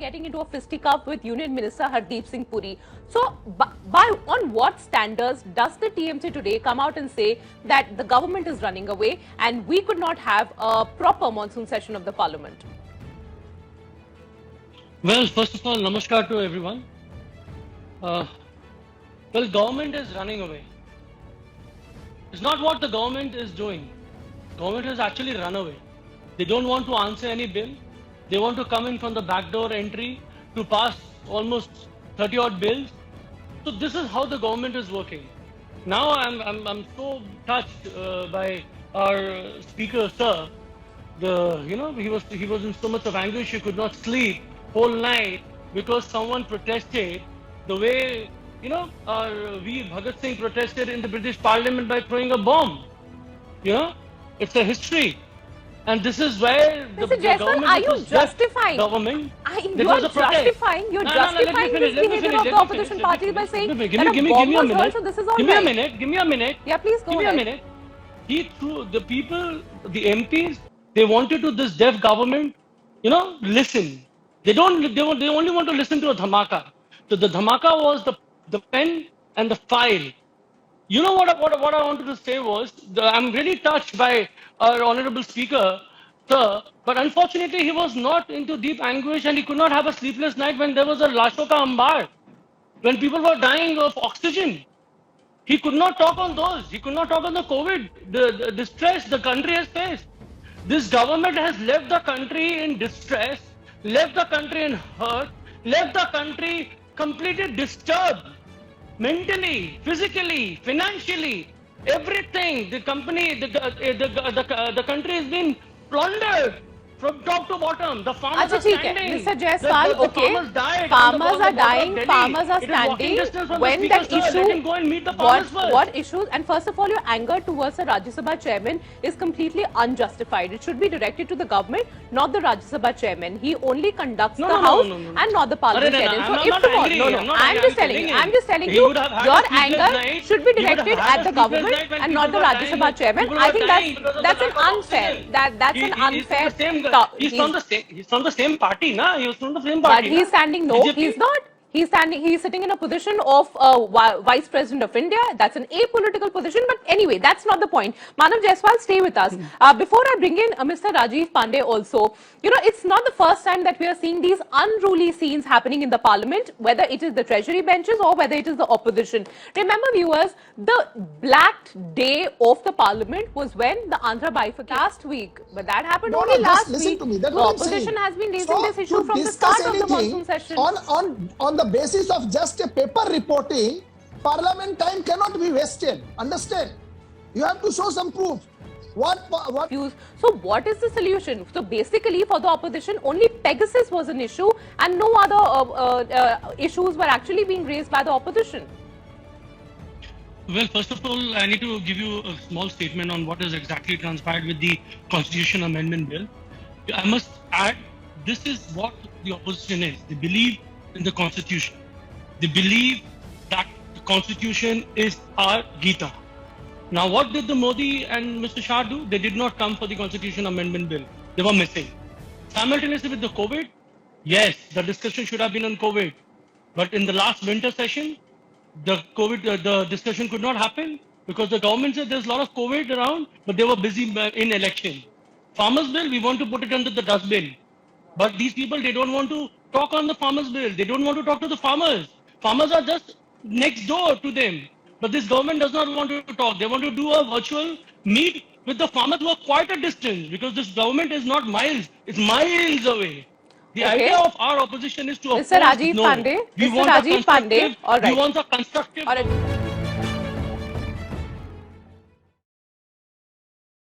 getting into a fisticuff with Union Minister Hardeep Singh Puri. So, on what standards does the TMC today come out and say that the government is running away and we could not have a proper monsoon session of the parliament? Well, first of all, namaskar to everyone. Well, government is running away. It's not what the government is doing. Government has actually run away. They don't want to answer any bill. They want to come in from the backdoor entry to pass almost 30 odd bills. So this is how the government is working. Now I'm so touched by our speaker, sir. He was in so much of anguish he could not sleep whole night because someone protested the way our Veer Bhagat Singh protested in the British Parliament by throwing a bomb. It's a history. And this is where the government are you justifying? Government. You are justifying. You're justifying this behavior of the opposition parties by saying that a bomb was heard, so this is all right. Give me a minute. Yeah, please go ahead. Give me a minute. He threw the people, the MPs. They wanted to this deaf government, listen. They only want to listen to a dhamaka. So the dhamaka was the pen and the file. You know what I wanted to say was, I'm really touched by our honorable speaker, sir, but unfortunately he was not into deep anguish and he could not have a sleepless night when there was a Lashoka Ambar, when people were dying of oxygen. He could not talk on those. He could not talk on the COVID, the distress the country has faced. This government has left the country in distress, left the country in hurt, left the country completely disturbed. Mentally, physically, financially, everything. The company, the country has been plundered from top to bottom. The farmers are standing. Mr. Jaiswal, okay. Farmers are dying. Farmers are standing. When that issue, what issues? And first of all, your anger towards the Rajya Sabha chairman is completely unjustified. It should be directed to the government, not the Rajya Sabha chairman. He only conducts the house and not the parliamentarian. So if tomorrow, I'm just telling you, your anger should be directed at the government and not the Rajya Sabha chairman. I think that's an unfair. That's an unfair. He's from the same party, na? He was from the same party. But he's standing. No, he's not. He's standing. He's sitting in a position of Vice President of India. That's an apolitical position. But anyway, that's not the point. Manav Jaiswal, stay with us. Before I bring in Mr. Rajiv Pandey also, it's not the first time that we are seeing these unruly scenes happening in the parliament, whether it is the treasury benches or whether it is the opposition. Remember, viewers, the black day of the parliament was when the Andhra bifurcation last week. But that happened only last week. The opposition has been raising this issue from the start of the monsoon session. On the basis of just a paper reporting, parliament time cannot be wasted. Understand? You have to show some proof. So what is the solution? So basically for the opposition, only Pegasus was an issue and no other issues were actually being raised by the opposition. Well, first of all, I need to give you a small statement on what has exactly transpired with the Constitution Amendment Bill. I must add, this is what the opposition is. They believe in the Constitution. They believe that the Constitution is our Gita. Now, what did the Modi and Mr. Shah do? They did not come for the Constitution Amendment Bill. They were missing. Simultaneously with the COVID, yes, the discussion should have been on COVID. But in the last winter session, the discussion could not happen because the government said there's a lot of COVID around, but they were busy in election. Farmers Bill, we want to put it under the dustbin. But these people, they don't want to talk on the farmers' bill. They don't want to talk to the farmers. Farmers are just next door to them. But this government does not want to talk. They want to do a virtual meet with the farmers who are quite a distance because this government is not miles, it's miles away. The idea of our opposition is to Mr. Rajiv Pandey. We want a constructive